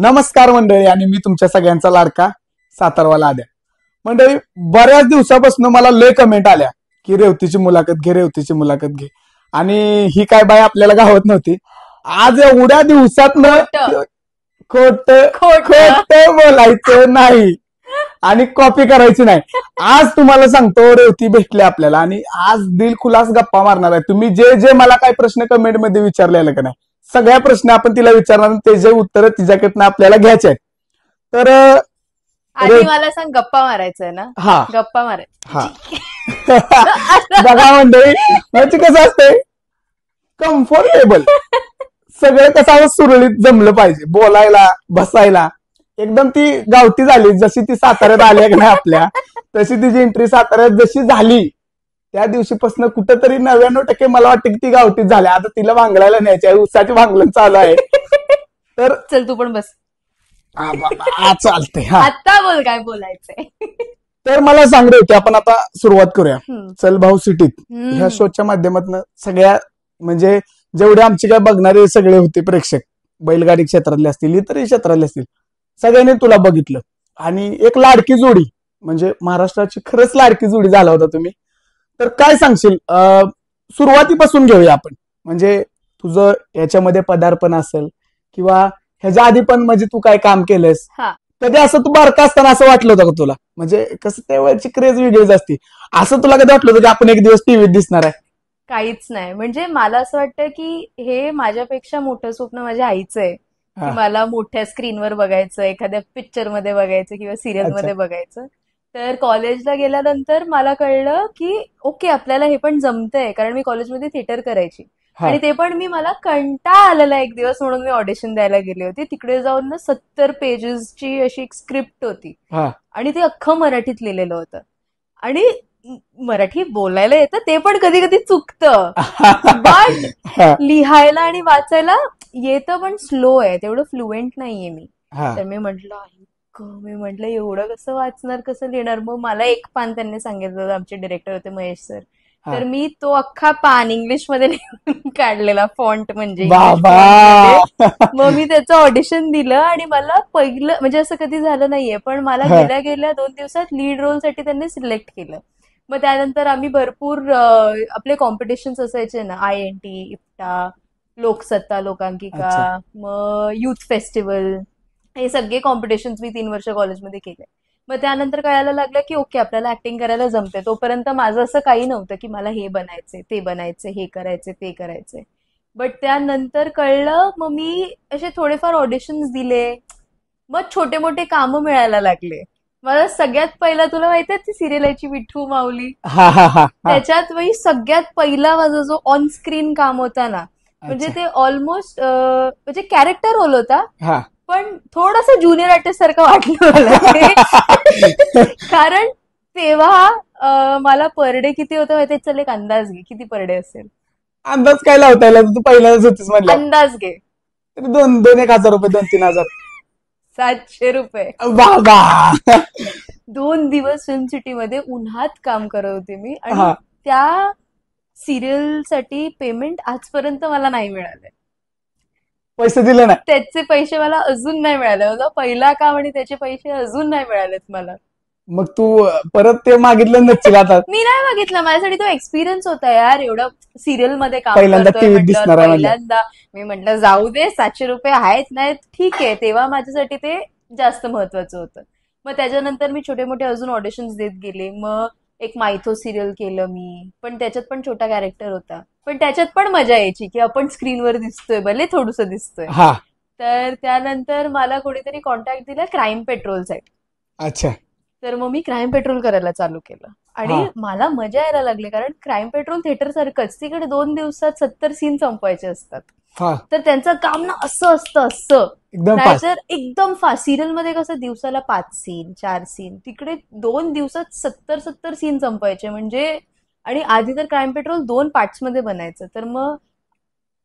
नमस्कार मंडळी, आणि मी तुमच्या सगळ्यांचा लाडका सातारवाला आद्या. मंडळी, बऱ्याच दिवसापासून मला लय कमेंट आल्या की रेवतीची मुलाखत घे, रेवतीची मुलाखत घे. आणि ही काय बाय आपल्याला गावत नव्हती. आज एवढ्या दिवसात खोट खोट बोलायचं नाही आणि कॉपी करायची नाही. आज तुम्हाला सांगतो, रेवती भेटली आपल्याला आणि आज दिलखुलास गप्पा मारणार आहे. तुम्ही जे जे मला काय प्रश्न कमेंट मध्ये विचारलेला का नाही, सगळ्या प्रश्न आपण तिला विचारणार, त्याचे उत्तर तिच्याकडनं आपल्याला घ्यायचे आहेत. तर आधी मला सांग, गप्पा मारायचंय ना? हा, गप्पा मारायचं. हा. बघा मंडळी, म्हणजे कसं असतंय, कम्फर्टेबल सगळं कसं सुरळीत जमलं पाहिजे, बोलायला बसायला. एकदम ती गावठी झाली, जशी ती साताऱ्यात आली की नाही आपल्या, तशी तिची एंट्री साताऱ्यात जशी झाली त्या दिवशीपासून कुठंतरी 99% मला वाटतं की ती गावठीच झाली. आता तिला भांगलायला न्यायची आहे, उसाची भांगलन चालू आहे. तर चल तू पण बस. चालते. हा, आता बोल काय बोलायचंय. तर मला सांग रे, की आपण आता सुरुवात करूया. चल भाऊ सिटीत ह्या शोच्या माध्यमातून सगळ्या, म्हणजे जेवढे आमचे काय बघणारे सगळे होते प्रेक्षक, बैलगाडी क्षेत्रातले असतील, इतरही क्षेत्रातले असतील, सगळ्यांनी तुला बघितलं. आणि एक लाडकी जोडी, म्हणजे महाराष्ट्राची खरंच लाडकी जोडी झाला होता तुम्ही. तर काय सांगशील, सुरुवातीपासून घेऊया आपण. म्हणजे तुझं याच्यामध्ये पदार्पण असेल किंवा ह्याच्या आधी पण, म्हणजे तू काय काम केलंस कधी, असं तू बारका असताना असं वाटलं होतं का तुला? म्हणजे कसं त्यावेळची क्रेज वेगळीच असते. असं तुला कधी वाटलं होतं की आपण एक दिवस टीव्हीत दिसणार आहे? काहीच नाही. म्हणजे मला असं वाटतं की हे माझ्यापेक्षा मोठं स्वप्न माझ्या आईचं आहे, की मला मोठ्या स्क्रीनवर बघायचं, एखाद्या पिक्चर मध्ये बघायचं किंवा सिरियल मध्ये बघायचं. तर कॉलेजला गेल्यानंतर मला कळलं की ओके, आपल्याला हे पण जमतंय, कारण मी कॉलेजमध्ये थिएटर करायची. आणि ते पण मला कंटाळा आलेला एक दिवस, म्हणून मी ऑडिशन द्यायला गेली होती. तिकडे जाऊन ना 70 पेजेसची अशी एक स्क्रिप्ट होती आणि ते अख्खं मराठीत लिहिलेलं होतं. आणि मराठी बोलायला येतं, ते पण कधी कधी चुकतं, बट लिहायला आणि वाचायला येतं, पण स्लो आहे, तेवढं फ्लुएंट नाहीये मी. तर मी म्हटलं एवढं कसं वाचणार, कसं लिहिणार. मग मला एक पान त्यांनी सांगितलं होतं, आमचे डिरेक्टर होते महेश सर. तर मी तो अख्खा पान इंग्लिश मध्ये लिहून काढलेला, फॉन्ट म्हणजे. मग मी त्याचं ऑडिशन दिलं आणि मला पहिलं, म्हणजे असं कधी झालं नाहीये, पण मला गेल्या गेल्या 2 दिवसात लीड रोलसाठी त्यांनी सिलेक्ट केलं. मग त्यानंतर आम्ही भरपूर आपले कॉम्पिटिशन्स असायचे ना, INT, इप्टा, लोकसत्ता, लोकांकिका, मग युथ फेस्टिवल, हे सगळे कॉम्पिटिशन्स मी 3 वर्ष कॉलेजमध्ये केले. मग त्यानंतर कळायला लागलं की ओके, आपल्याला ऍक्टिंग करायला जमते. तोपर्यंत माझं असं काही नव्हतं की मला हे बनायचंय, ते बनायचंय, हे करायचंय, ते करायचंय. बट त्यानंतर कळलं. मग मी असे थोडेफार ऑडिशन्स दिले, मग छोटे मोठे कामं मिळायला लागले. मला सगळ्यात पहिला, तुला माहिती आहे ती सिरियल यायची विठू माऊली, त्याच्यात सगळ्यात पहिला माझा जो ऑन स्क्रीन काम होता ना, म्हणजे ते ऑलमोस्ट म्हणजे कॅरेक्टर रोल होता, पण थोडंसं ज्युनियर आर्टिस्ट सारखं वाटलं मला. कारण तेव्हा मला पर डे किती होतं माहिती? चल एक अंदाज घे, किती पर डे असेल? अंदाज काय लावता येईल? तू पहिल्यांदाच होतीस म्हणलं. अंदाज घे. 2,000-1,000 रुपये, 2,000-3,000. 700 रुपये. बाबा. 2 दिवस फिल्म सिटी मध्ये उन्हात काम करत होते मी, आणि त्या सिरियल साठी पेमेंट आजपर्यंत मला नाही मिळालंय. पैसे दिले नाही? त्याचे पैसे मला अजून नाही मिळाले. माझा पहिला काम आणि त्याचे पैसे अजून नाही मिळालेत मला. मग तू परत ते मागितलं नसतील आता? मी नाही मागितलं, माझ्यासाठी तो एक्सपिरियन्स होता यार, एवढं सिरियल मध्ये काम पहिल्यांदा करतोय टीव्हीत दिसणार आहे. पहिल्यांदा. मी म्हटलं जाऊ दे, 700 रुपये आहेत नाहीत ठीक आहे. तेव्हा माझ्यासाठी ते जास्त महत्वाचं होतं. मग त्याच्यानंतर मी छोटे मोठे अजून ऑडिशन्स देत गेले. मग एक मायथो सिरियल केलं मी, पण त्याच्यात पण छोटा कॅरेक्टर होता, पण त्याच्यात पण मजा यायची की आपण स्क्रीनवर दिसतोय, भले थोडंसं दिसतोय. तर त्यानंतर मला कोणीतरी कॉन्टॅक्ट दिला क्राईम पेट्रोलसाठी. अच्छा. तर मग मी क्राईम पेट्रोल करायला चालू केलं आणि मला मजा यायला लागली, कारण क्राईम पेट्रोल थिएटर सारखंच, तिकडे 2 दिवसात 70 सीन संपवायचे असतात. तर त्यांचं काम ना असं असतं, असं नाहीतर एकदम फास्ट. सिरियल मध्ये कसं दिवसाला 5 सीन 4 सीन, तिकडे 2 दिवसात 70 सीन संपवायचे. आणि आधी तर क्राईम पेट्रोल 2 पार्ट्स मध्ये बनायचं. तर मग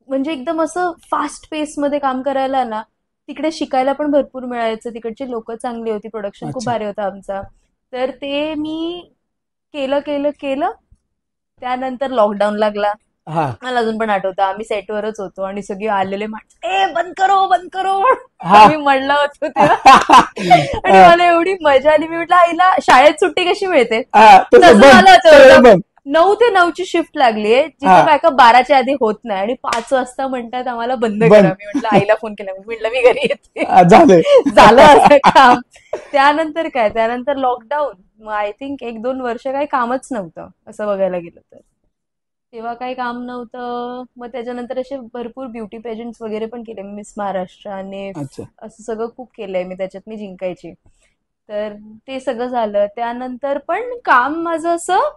म्हणजे एकदम असं फास्ट पेस मध्ये काम करायला ना, तिकडे शिकायला पण भरपूर मिळायचं. तिकडची लोक चांगली होती, प्रोडक्शन खूप भारी होता आमचा. तर ते मी केलं. त्यानंतर लॉकडाऊन लागला. हा मला अजून पण आठवतं आम्ही सेटवरच होतो आणि सगळे आलेले ए बंद करो बंद करो हा. मी म्हणलं होतो तेव्हा. आणि मला एवढी मजा आली. मी म्हटलं आईला शाळेत सुट्टी कशी मिळते तसं मला होतं. 9 ते 9ची शिफ्ट लागलीये जिथं बॅकअप 12च्या आधी होत नाही आणि 5 वाजता म्हणतात आम्हाला बंद करा. मी म्हटलं आईला फोन केला म्हटलं मी घरी येते. झालं असं काम. त्यानंतर काय त्यानंतर लॉकडाऊन. मग आय थिंक 1-2 वर्ष काही कामच नव्हतं असं बघायला गेलं तर. तेव्हा काही काम नव्हतं. मग त्याच्यानंतर असे भरपूर ब्युटी पेजंट्स वगैरे पण केले. मिस महाराष्ट्र आणि असं सगळं खूप केलंय मी. त्याच्यात मी जिंकायची. तर ते सगळं झालं. त्यानंतर पण काम माझं असं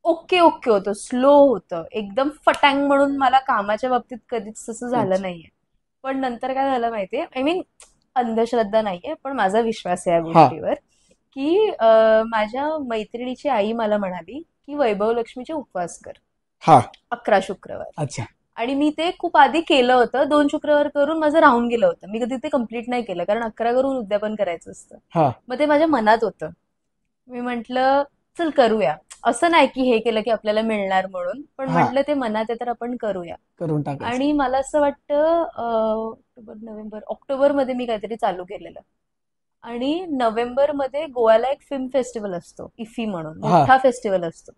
ओके होतं. स्लो होतं. एकदम फटांग म्हणून मला कामाच्या बाबतीत कधीच तसं झालं नाहीये. पण नंतर काय झालं माहितीये, आय मीन अंधश्रद्धा नाहीये पण माझा विश्वास आहे या गोष्टीवर की माझ्या मैत्रिणीची आई मला म्हणाली की वैभव लक्ष्मीचे उपवास कर 11 शुक्रवार. अच्छा. आणि मी ते खूप आधी केलं होतं. 2 शुक्रवार करून माझं राहून गेलं होतं. मी कधी ते कम्प्लीट नाही केलं कारण 11 करून उद्यापन करायचं असतं. मग ते माझ्या मनात होतं. मी म्हंटल चल करूया. असं नाही की हे केलं की आपल्याला मिळणार म्हणून पण म्हटलं ते मनात आहे तर आपण करूया करून टाकायचं. आणि मला असं वाटतं ऑक्टोबरमध्ये मी काहीतरी चालू केलेलं आणि नोव्हेंबरमध्ये गोव्याला एक फिल्म फेस्टिवल असतो इफी म्हणून मोठा फेस्टिवल असतो.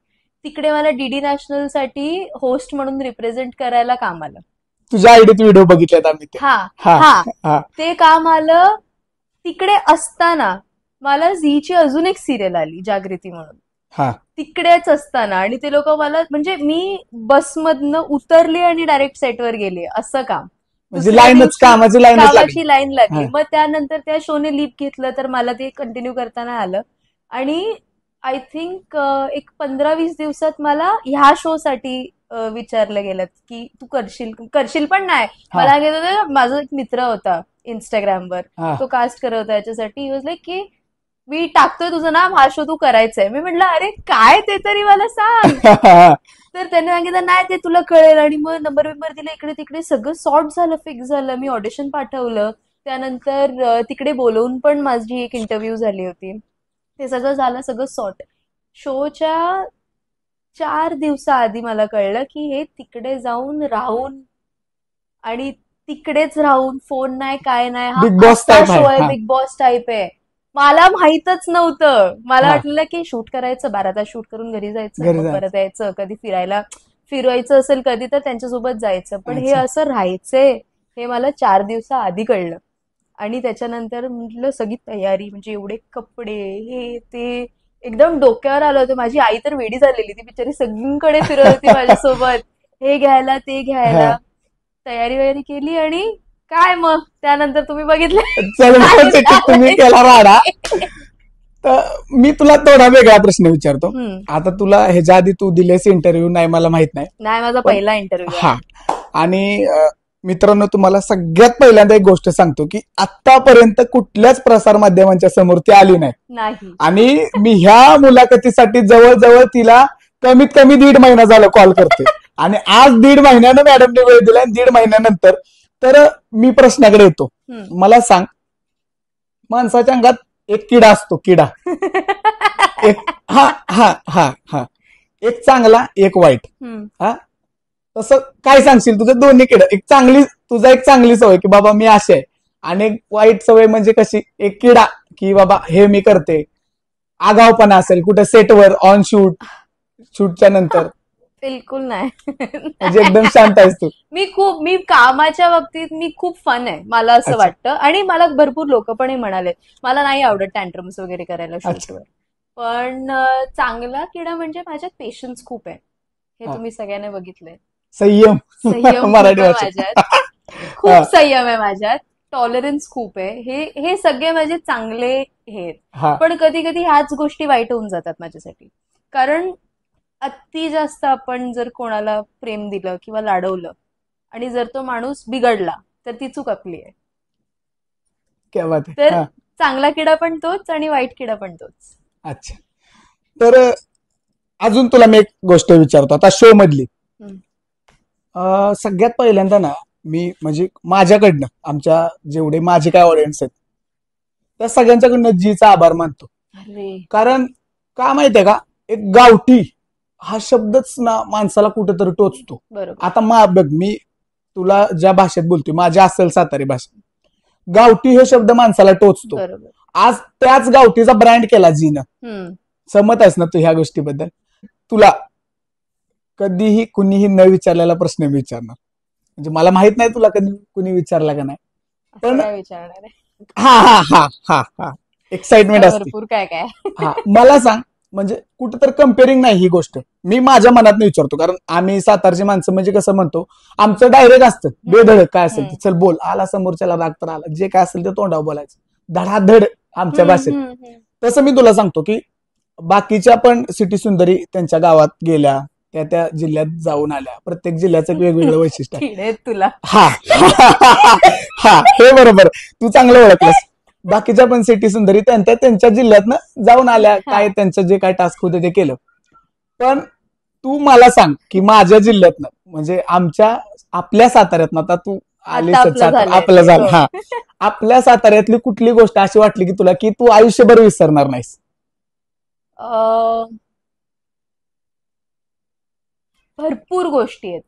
तिकडे मला डीडी नॅशनल साठी होस्ट म्हणून रिप्रेझेंट करायला काम आलं. तुझ्या आयडीत व्हिडिओ बघितलेत आम्ही. ते काम आलं. तिकडे असताना मला झीची अजून एक सिरियल आली जागृती म्हणून. तिकडेच असताना आणि ते लोक मला म्हणजे मी बसमधनं उतरली आणि डायरेक्ट सेटवर गेले असं काम. कामाची लाईन लागली. मग त्यानंतर त्या शोने लीप घेतलं तर मला ते कंटिन्यू करताना आलं आणि आय थिंक एक 15-20 दिवसात मला ह्या शो साठी विचारलं गेलं की तू करशील पण नाही. मला घेत होतं. माझा एक मित्र होता इंस्टाग्रामवर तो कास्ट करत होता याच्यासाठी. वॉज लाईक की मी टाकतोय तुझं नाव हा शो तू करायचंय. मी म्हटलं अरे काय ते तरी मला सांग. तर त्याने सांगितलं नाही ते तुला कळेल आणि मग नंबर दिला इकडे तिकडे सगळं सॉर्ट झालं फिक्स झालं. मी ऑडिशन पाठवलं. त्यानंतर तिकडे बोलवून पण माझी एक इंटरव्ह्यू झाली होती. ते सगळं झालं सगळं सॉर्ट. शोच्या 4 दिवसाआधी मला कळलं की हे तिकडे जाऊन राहून आणि तिकडेच राहून फोन नाही काय नाही हा शो आहे बिग बॉस टाईप आहे. मला माहीतच नव्हतं. मला वाटलं की शूट करायचं 12 तास शूट करून घरी जायचं परत यायचं. कधी फिरवायचं असेल कधी तर त्यांच्यासोबत जायचं. पण हे असं राहायचंय हे मला 4 दिवसाआधी कळलं. आणि त्याच्यानंतर म्हटलं सगळी तयारी म्हणजे एवढे कपडे हे ते एकदम डोक्यावर आलं होतं. माझी आई तर वेडी झालेली. ती बिचारी सगळीकडे फिरत होती माझ्यासोबत हे घ्यायला ते घ्यायला. तयारी वगैरे केली आणि काय मग त्यानंतर तुम्ही बघितलं तुम्ही केला राडा. तर मी तुला थोडा वेगळा प्रश्न विचारतो. आता तुला ह्याच्या आधी तू दिलेस इंटरव्ह्यू नाही मला माहित नाही. माझा पहिला इंटरव्ह्यू. आणि मित्रांनो तुम्हाला सगळ्यात पहिल्यांदा एक गोष्ट सांगतो की आतापर्यंत कुठल्याच प्रसार माध्यमांच्या समोर ती आली नाही. आणि मी ह्या मुलाखतीसाठी जवळजवळ तिला कमीत कमी 1.5 महिना झाला कॉल करते. आणि आज 1.5 महिन्यानं मॅडमने वेळ दिला. 1.5 महिन्यानंतर तर मी प्रश्नाकडे येतो. मला सांग माणसाच्या अंगात एक किडा असतो किडा. एक चांगला एक वाईट. तसं काय सांगशील तुझं दोन्ही किडा. तुझा एक चांगली सवय की बाबा मी असे आहे आणि एक वाईट सवय म्हणजे कशी एक किडा की बाबा हे मी करते आगावपणा असेल कुठे सेटवर ऑन शूटच्या नंतर. बिलकुल नाही. म्हणजे एकदम शांत आहेस तू. मी कामाच्या बाबतीत मी खूप फन आहे मला असं वाटतं. आणि मला भरपूर लोक पण हे म्हणाले मला नाही आवडत टँट्रम्स वगैरे करायला शूटवर. पण चांगला किडा म्हणजे माझ्यात पेशन्स खूप आहे. हे तुम्ही सगळ्यांनी बघितलंय. संयम मराठी माझ्यात खूप संयम आहे माझ्यात. टॉलरन्स खूप आहे. हे सगळे माझे चांगले हे. पण कधी कधी ह्याच गोष्टी वाईट होऊन जातात माझ्यासाठी. कारण अति जास्त आपण जर कोणाला प्रेम दिलं किंवा लाडवलं आणि जर तो माणूस बिघडला तर ती चूक आपली आहे. तर चांगला किडा पण तोच आणि वाईट किडा पण तोच. अच्छा. तर अजून तुला मी एक गोष्ट विचारतो आता शो मधली. सगळ्यात पहिल्यांदा ना मी म्हणजे माझ्याकडनं आमच्या जेवढे माझे काय ऑडियन्स आहेत त्या सगळ्यांच्याकडनं जीचा आभार मानतो. कारण का माहितीये का एक गावठी हा शब्दच ना माणसाला कुठेतरी टोचतो. बरोबर. आता बघ, मी तुला ज्या भाषेत बोलतोय, माझी असेल सातारी भाषा, गावठी हे शब्द माणसाला टोचतो. बरोबर. आज त्याच गावठीचा ब्रँड केला जीनं. सहमत आहेस ना तू ह्या गोष्टीबद्दल? तुला कधीही कुणीही न विचारलेला प्रश्न मी विचारणार. म्हणजे मला माहित नाही तुला कधी कुणी विचारला का नाही, पण विचारणार आहे. हा हा हा हा हा एक्साइटमेंट असते. भरपूर काय काय. हा, मला सांग, म्हणजे कुठेतरी कम्पेअरिंग नाही ही गोष्ट, मी माझ्या मनात विचारतो. कारण आम्ही सातारची माणसं म्हणजे कसं म्हणतो, आमचं डायरेक्ट असतं बेधडक, काय असेल ते चल बोल, आला समोरच्याला राग तर आला, जे काय असेल ते तोंडावर बोलायचं, धडाधड आमच्या भाषेत. तसं मी तुला सांगतो की बाकीच्या पण सिटी सुंदरी त्यांच्या गावात गेल्या, त्या जिल्ह्यात जाऊन आल्या, प्रत्येक जिल्ह्याचं एक वेगवेगळं वैशिष्ट्य आहे. तुला हा हा हे बरोबर, तू चांगलं ओळखलंस. बाकीच्या पण सिटी सुंदरी त्यांच्या जिल्ह्यातनं जाऊन आल्या, काय त्यांचं जे काय टास्क होते ते केलं. पण तू मला सांग की माझ्या जिल्ह्यातनं, म्हणजे आपल्या साताऱ्यातनं, आता तू आलीस आपलं झालं, हा, आपल्या साताऱ्यातली कुठली गोष्ट अशी वाटली की तुला की तू आयुष्यभर विसरणार नाहीस? भरपूर गोष्टी आहेत.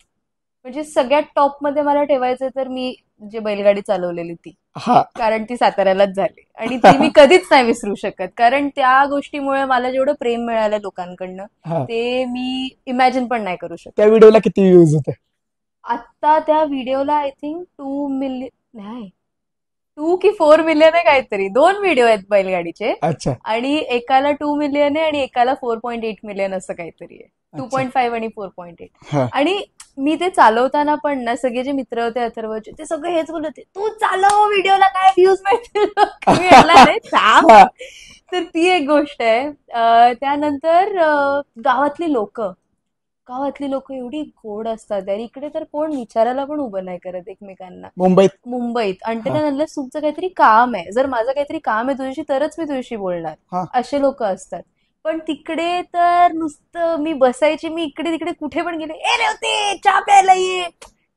म्हणजे सगळ्यात टॉप मध्ये मला ठेवायचं तर मी जे बैलगाडी चालवलेली ती, कारण ती साताऱ्यालाच झाली आणि ती मी कधीच नाही विसरू शकत. कारण त्या गोष्टीमुळे मला जेवढं प्रेम मिळालं लोकांकडनं ते मी इमॅजिन पण नाही करू शकत. त्या व्हिडिओला किती व्ह्यूज होते? आता त्या व्हिडिओला आय थिंक 2 मिलियन नाही, 2 की 4 मिलियन आहे काहीतरी. 2 व्हिडिओ आहेत बैलगाडीचे. अच्छा. आणि एकाला 2 मिलियन आहे आणि एकाला 4.8 मिलियन असं काहीतरी आहे. 2.5 आणि 4.8. आणि मी ते चालवताना पण ना, सगळे जे मित्र होते अथर्वचे, ते सगळे हेच बोलत होते, तू चालव, व्हिडिओला काय व्ह्यूज मिळतील. तर ती एक गोष्ट आहे. त्यानंतर गावातली लोक एवढी गोड असतात यार. इकडे तर कोण विचारायला पण उभं नाही करत एकमेकांना. मुंबईत आणि त्यानंतर तुमचं काहीतरी काम आहे, जर माझं काहीतरी काम आहे तुझ्याशी तरच मी तुझ्याशी बोलणार, असे लोक असतात. पण तिकडे तर नुसतं मी बसायची, मी इकडे तिकडे कुठे पण गेले, ए रेवते चहा प्यायला ये.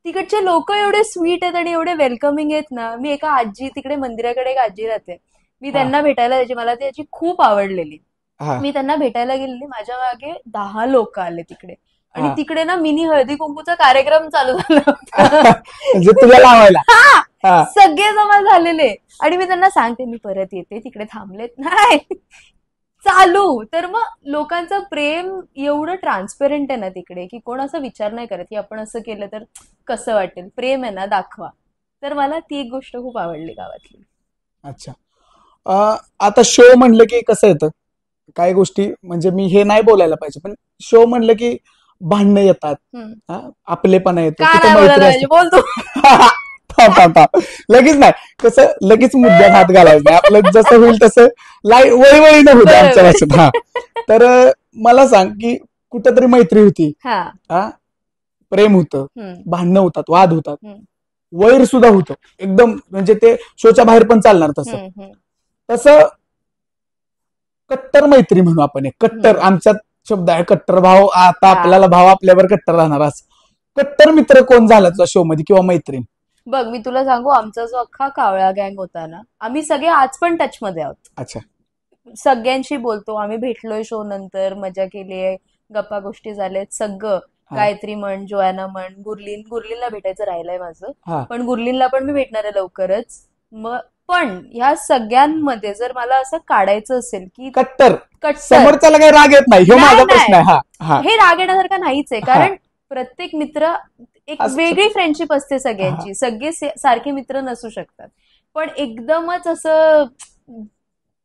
तिकडचे लोक एवढे स्वीट आहेत आणि एवढे वेलकमिंग आहेत ना. मी एका आजी, तिकडे मंदिराकडे एक आजी राहते, मी त्यांना भेटायला जायची, मला ती आजी खूप आवडलेली. मी त्यांना भेटायला गेलेली, माझ्या मागे 10 लोक आले तिकडे. आणि तिकडे ना मिनी हळदी कुंकूचा कार्यक्रम चालू झाला म्हणजे तुला लावायला सगळे जमा झालेले. आणि मी त्यांना सांगते मी परत येते, तिकडे थांबलेत नाही चालू. तर मग लोकांचं प्रेम एवढं ट्रान्सपेरंट आहे ना तिकडे, की कोण असं विचार नाही करत की आपण असं केलं तर कसं वाटेल. प्रेम आहे ना, दाखवा. तर मला ती एक गोष्ट खूप आवडली गावातली. अच्छा. आता शो म्हणलं की कसं येतं, काही गोष्टी म्हणजे मी हे नाही बोलायला पाहिजे, पण शो म्हणलं की भांडणं येतात, आपलेपणा येतो, बोलतो लगेच नाही, कसं लगेच मुद्द्यात हात घालायचं नाही, आपलं जसं होईल तसं वळी न होतं आमच्या भाषेत. तर मला सांग की कुठेतरी मैत्री होती, प्रेम होतं, भांडणं होतात, वाद होतात, वैर सुद्धा होतं एकदम, म्हणजे ते शोच्या बाहेर पण चालणार. तसं कट्टर मैत्री म्हणू आपण, कट्टर आमच्यात शब्द आहे, कट्टर भाव. आता आपल्याला भाव आपल्यावर कट्टर राहणार. कट्टर मित्र कोण झाला तुझा शो मध्ये किंवा मैत्रीण? बघ, मी तुला सांगू, आमचा जो अख्खा कावळा गँग होता ना, आम्ही सगळे आज पण टच मध्ये आहोत. अच्छा. सगळ्यांशी बोलतो आम्ही, भेटलोय शो नंतर, मजा केलीये, गप्पा गोष्टी झाल्यात सगळं. गायत्री म्हण, जोयाना म्हण, गुरलीनला भेटायचं राहिलंय माझं, पण गुरलीनला पण मी भेटणार आहे लवकरच. मग पण ह्या सगळ्यांमध्ये जर मला असं काढायचं असेल की कट्टर समोरच्याला काही राग येत नाही, हे माझा प्रश्न आहे. हे राग येण्यासारखं नाहीच आहे, कारण प्रत्येक मित्र एक वेगळी फ्रेंडशिप असते सगळ्यांची, सगळे सारखे मित्र नसू शकतात. पण एकदमच असं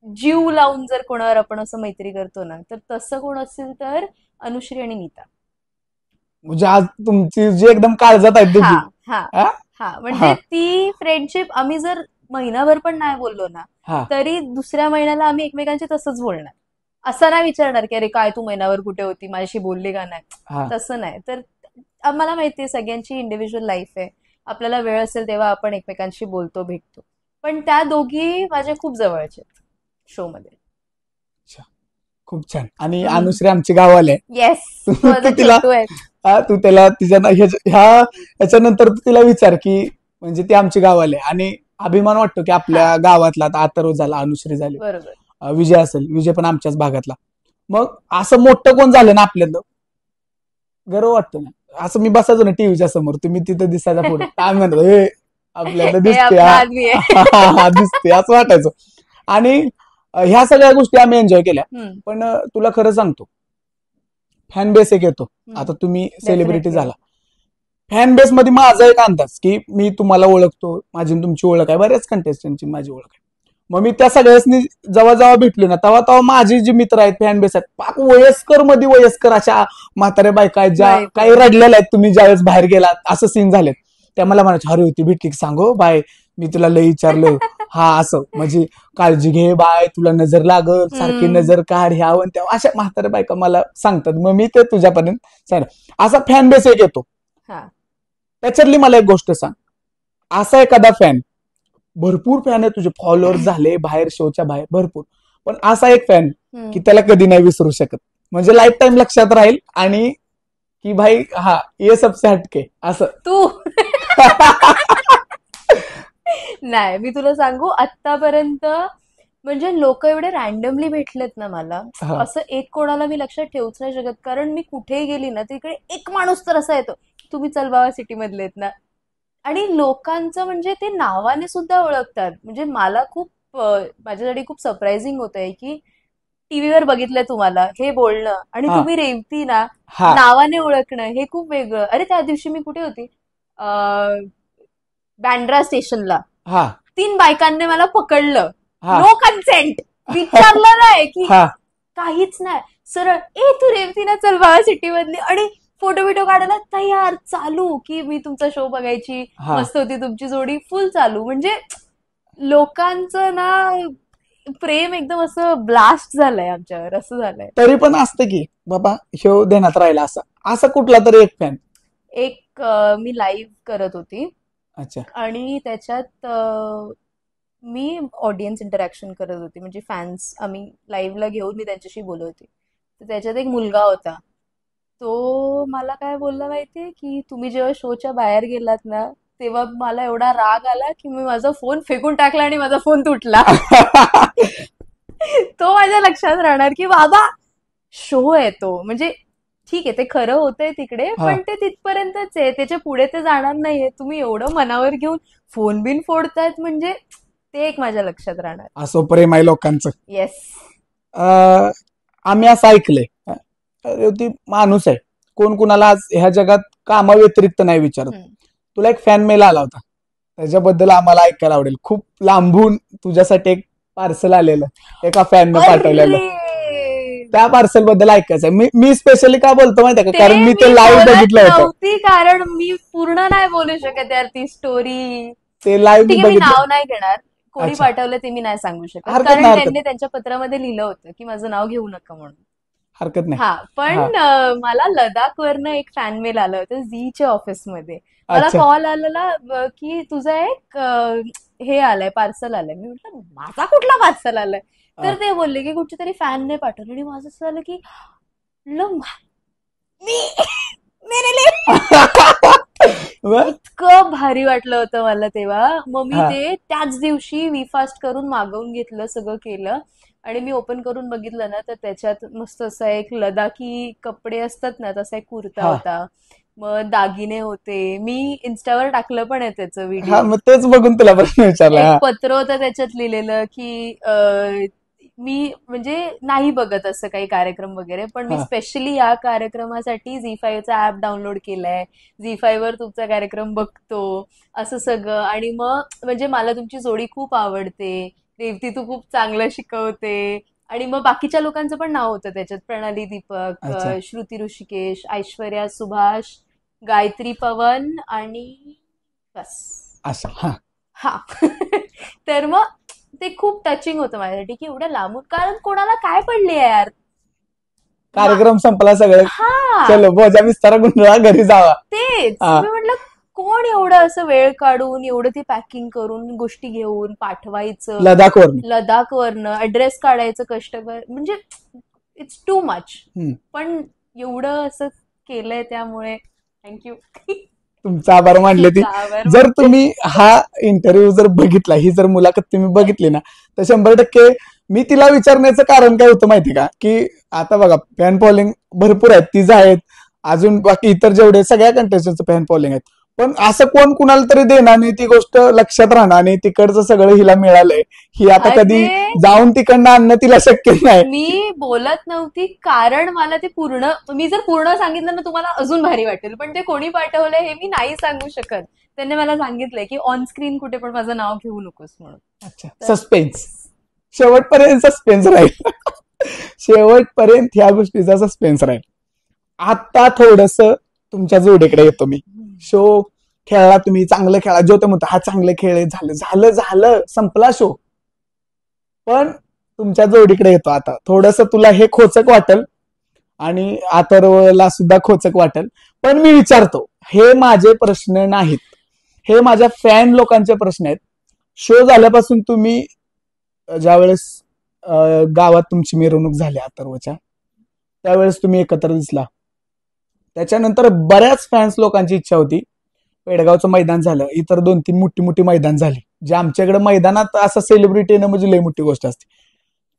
जीव लावून जर कोणावर आपण असं मैत्री करतो ना, तर तसं कोण असेल तर अनुश्री आणि नीता. म्हणजे आज तुमची जी एकदम काळजात आहे, म्हणजे ती फ्रेंडशिप, आम्ही जर महिनाभर पण नाही बोललो ना, तरी दुसऱ्या महिन्याला आम्ही एकमेकांची तसंच बोलणार. असं नाही विचारणार की अरे काय तू महिनाभर कुठे होती, माझ्याशी बोलली का नाही, तसं नाही. तर आम्हाला माहितीये सगळ्यांची इंडिव्हिज्युअल लाईफ आहे, आपल्याला वेळ असेल तेव्हा आपण एकमेकांशी बोलतो, भेटतो. पण त्या दोघी माझ्या खूप जवळच्या शो मध्ये. खूप छान. आणि अनुश्री आमची गावाला आहे. येस. तू त्याला ह्याच्यानंतर तू तिला विचार की म्हणजे ती आमची गावाला आहे, आणि अभिमान वाटतो की आपल्या गावातला आता अथर्व झाला, अनुश्री झाली, बरोबर, विजय असेल, विजय पण आमच्याच भागातला. मग असं मोठं कोण झालं ना आपल्याला गर्व वाटतो ना. असं मी बसायचो ना टीव्हीच्या समोर, तुम्ही तिथं दिसायचा पुढे काय म्हणतो हे आपल्याला दिसते दिसते असं वाटायचं. आणि ह्या सगळ्या गोष्टी आम्ही एन्जॉय केल्या. पण तुला खरं सांगतो, फॅन बेस एक येतो. आता तुम्ही सेलिब्रिटी झाला, फॅन बेस मध्ये माझा एक अंदाज की मी तुम्हाला ओळखतो, माझी तुमची ओळख आहे, बऱ्याच कंटेस्टंटची माझी ओळख आहे. मग मी त्या सगळ्यांनी जेव्हा जेव्हा भेटलो ना, तेव्हा तेव्हा माझी जी मित्र आहेत, फॅन बेस आहेत, पाक वयस्कर मध्ये वयस्कर अशा म्हाताऱ्या बायका आहेत, ज्या काही रडलेल्या आहेत तुम्ही ज्यावेळेस बाहेर गेलात असं सीन झालेत. त्या मला म्हणायच्या, अरे होती भेटली सांगो बाय, मी तुला लई विचारलं. हा असं म्हणजे काळजी घे बाय, तुला नजर लागल, सारखी नजर काढ, ह्यावन त्या अशा म्हाताऱ्या बायका मला सांगतात. मग मी ते तुझ्यापर्यंत सांग असा फॅन बेस एक येतो. त्याच्यातली मला एक गोष्ट सांग, असा एखादा फॅन, भरपूर फॅन आहे तुझे, फॉलोअर्स झाले बाहेर शोच्या बाहेर भरपूर, पण असा एक फॅन की त्याला कधी नाही विसरू शकत, म्हणजे लाईफ टाईम लक्षात राहील आणि की भाई हा ये सबसे हटके असं तू नाही, मी तुला सांगू आतापर्यंत म्हणजे लोक एवढे रॅन्डमली भेटलेत ना मला, असं एक कोणाला मी लक्षात ठेवूच नाही शकत. कारण मी कुठेही गेली ना तिकडे एक माणूस तर असा येतो, तुम्ही चलबावा सिटी मधले आहेत ना. आणि लोकांचं म्हणजे ते नावाने सुद्धा ओळखतात. म्हणजे मला खूप माझ्यासाठी खूप सरप्राइझिंग होत आहे की टीव्हीवर बघितलंय तुम्हाला हे बोलणं आणि तुम्ही रेवती ना नावाने ओळखणं, हे खूप वेगळं. अरे त्या दिवशी मी कुठे होती, बँड्रा स्टेशनला 3 बायकांनी मला पकडलं, नो कन्सेंट, विचारलं नाही की काहीच नाही, सरळ ए तू रेवती ना चल बाबा सिटी मधली, आणि फोटो बिटो काढायला तयार, चालू की मी तुमचा शो बघायची, मस्त होती तुमची जोडी, फुल चालू. म्हणजे लोकांचं ना प्रेम एकदम असं ब्लास्ट झालंय आमच्यावर, असं झालंय. तरी पण असतं की बाबा शो देण्यात राहिला असं कुठला तरी एक फॅन. एक मी लाईव्ह करत होती, अच्छा, आणि त्याच्यात मी ऑडियन्स इंटरॅक्शन करत होती, म्हणजे फॅन्स आम्ही लाईव्हला घेऊन मी त्यांच्याशी बोलत होती. तर त्याच्यात एक मुलगा होता, तो मला काय बोलला माहितीये की तुम्ही जेव्हा शोच्या बाहेर गेलात ना तेव्हा मला एवढा राग आला की मी माझा फोन फेकून टाकला आणि माझा फोन तुटला. तो माझ्या लक्षात राहणार की बाबा शो आहे तो, म्हणजे ठीक आहे ते खरं होतंय तिकडे, पण ते तिथपर्यंतच आहे, त्याच्या पुढे ते जाणार नाहीये. तुम्ही एवढं मनावर घेऊन फोन बिन फोडतायत, म्हणजे ते एक माझ्या लक्षात राहणार. असं प्रेम आहे लोकांचं. येस, आम्ही असं ऐकलंय, ती माणूस आहे, कोण कुणाला आज ह्या जगात कामा व्यतिरिक्त नाही विचारत. तुला एक फॅन मेल आला होता, त्याच्याबद्दल आम्हाला ऐकायला आवडेल. खूप लांबून तुझ्यासाठी एक पार्सल आलेलं, एका फॅननं पाठवलेलं, त्या पार्सल बद्दल ऐकायचंय. मी स्पेशली का बोलतो माहितीये का, कारण मी ते लाईव्ह बघितलं होतं. कारण मी पूर्ण नाही बोलू शकत यार ती स्टोरी, ते लाईव्ह मी नाव नाही घेणार, कोणी पाठवलं ते मी नाही सांगू शकत, कारण त्यांनी त्यांच्या पत्रामध्ये लिहिलं होतं की माझं नाव घेऊ नका म्हणून. हरकत नाही. हा, पण मला लडाखवरनं एक फॅन मेल आलं होतं झीच्या ऑफिसमध्ये. मला कॉल आलेला की तुझा एक हे आलंय, पार्सल आलंय. मी म्हटलं माझा कुठला पार्सल आलाय, तर ते बोलले की कुठच्या तरी फॅनने पाठवलं. आणि माझं असं झालं की इतकं भारी वाटलं होतं मला तेव्हा. मग मी ते त्याच दिवशी वीफास्ट करून मागवून घेतलं, सगळं केलं, आणि मी ओपन करून बघितलं ना तर त्याच्यात मस्त असा एक लडाखी कपडे असतात ना तसा एक कुर्ता होता, मग दागिने होते. मी इन्स्टावर टाकलं पण आहे त्याचं व्हिडिओ. मग तेच बघून तुला प्रश्न विचारला. एक पत्र होतं त्याच्यात लिहिलेलं की मी म्हणजे नाही बघत असं काही कार्यक्रम वगैरे, पण मी स्पेशली या कार्यक्रमासाठी झी5चा ऍप डाउनलोड केलाय, झी5वर तुमचा कार्यक्रम बघतो, असं सगळं. आणि मग म्हणजे मला तुमची जोडी खूप आवडते, रेवती तू खूप चांगलं शिकवते. आणि मग बाकीच्या लोकांचं पण नाव होतं त्याच्यात, प्रणाली दीपक, श्रुती ऋषिकेश, ऐश्वर्या सुभाष, गायत्री पवन, आणि बस असं. हा तर मग ते खूप टचिंग होतं माझ्यासाठी की एवढ्या लांबून, कारण कोणाला काय पडले यार, कार्यक्रम संपला सगळं, चलो बोजा बिस्तारा गुंडळा घरी जावा. तेच मी म्हटलं कोण एवढं असं वेळ काढून एवढं ते पॅकिंग करून गोष्टी घेऊन पाठवायचं लडाखवरनं, ऍड्रेस काढायचं कष्टकर, म्हणजे इट्स टू मच. पण एवढं असं केलंय त्यामुळे थँक्यू. तुमचा आभार मानले ती. जर तुम्ही हा इंटरव्ह्यू जर बघितला, ही जर मुलाखत तुम्ही बघितली ना, तर 100% मी तिला विचारण्याचं कारण काय होतं माहिती का, की आता बघा फॅन फॉलोइंग भरपूर आहेत, तिचं आहेत, अजून बाकी इतर जेवढे सगळ्या कंटेस्टंटचं फॅन फॉलोइंग आहेत, पण असं कोण कुणाला तरी देणार नाही, ती गोष्ट लक्षात राहणार आणि तिकडचं सगळं हिला मिळालंय, ही आता कधी जाऊन तिकडनं आणणं तिला शक्य नाही. मी बोलत नव्हती कारण मला ते मी जर पूर्ण सांगितलं ना तुम्हाला अजून भारी वाटेल, पण ते कोणी पाठवलंय हे मी नाही सांगू शकत. त्यांनी मला सांगितलंय की ऑन स्क्रीन कुठे पण माझं नाव घेऊ नकोस म्हणून. अच्छा, सस्पेन्स, शेवटपर्यंत सस्पेन्स राहील. शेवटपर्यंत ह्या गोष्टीचा सस्पेन्स राहील. आता थोडस तुमच्या जोडीकडे येतो मी. शो खेळला तुम्ही, चांगलं खेळा, जो तो म्हणतो हा चांगलं खेळ, झालं झालं झालं, संपला शो. पण तुमच्या जोडीकडे येतो आता. थोडस तुला हे खोचक वाटेल आणि अथर्वला सुद्धा खोचक वाटेल, पण मी विचारतो, हे माझे प्रश्न नाहीत, हे माझ्या फॅन लोकांचे प्रश्न आहेत. शो झाल्यापासून तुम्ही ज्यावेळेस गावात तुमची मिरवणूक झाली अथर्वच्या, त्यावेळेस तुम्ही एकत्र दिसला. त्याच्यानंतर बऱ्याच फॅन्स लोकांची इच्छा होती, पेडगावचं मैदान झालं, इतर 2-3 मोठी मोठी मैदान झाली, जे आमच्याकडे मैदानात असं सेलिब्रिटी येणं म्हणजे लई मोठी गोष्ट असते.